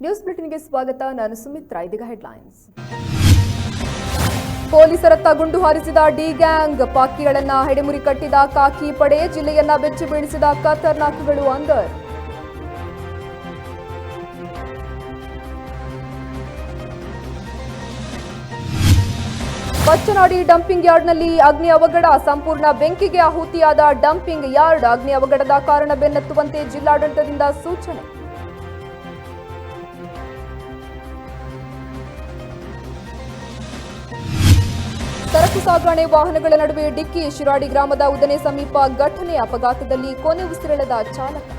News ಬುಲೆಟಿನ್ಗೆ ಸ್ವಾಗತ. ನಾನು ಸುಮಿತ್ರಾ. ಇದೀಗ ಹೆಡ್ಲೈನ್ಸ್. ಪೊಲೀಸರತ್ತ ಗುಂಡು ಹಾರಿಸಿದ ಡಿ ಗ್ಯಾಂಗ್, ಪಾಕಿಗಳನ್ನ ಹೆಡೆಮುರಿ ಕಟ್ಟಿದ ಕಾಕಿ ಪಡೆ, ಜಿಲ್ಲೆಯನ್ನ ಬೆಚ್ಚಿ ಬೀಳಿಸಿದ ಖತರ್ನಾಕ್ಗಳು ಅಂದರ್. ಬಚ್ಚನಾಡಿ ಡಂಪಿಂಗ್ ಯಾರ್ಡ್ನಲ್ಲಿ ಅಗ್ನಿ ಅವಘಡ, ಸಂಪೂರ್ಣ ಬೆಂಕಿಗೆ ಆಹುತಿಯಾದ ಡಂಪಿಂಗ್ ಯಾರ್ಡ್. ಅಗ್ನಿ ಅವಘಡದ ಕಾರಣ ಬೆನ್ನತ್ತುವಂತೆ ಜಿಲ್ಲಾಡಳಿತದಿಂದ ಸೂಚನೆ. ಸರಕು ಸಾಗಣೆ ವಾಹನಗಳ ನಡುವೆ ಡಿಕ್ಕಿ, ಶಿರಾಡಿ ಗ್ರಾಮದ ಉದನೆ ಸಮೀಪ ಘಟನೆ. ಅಪಘಾತದಲ್ಲಿ ಕೊನೆ ಉಸಿರೆಳೆದ ಚಾಲಕ.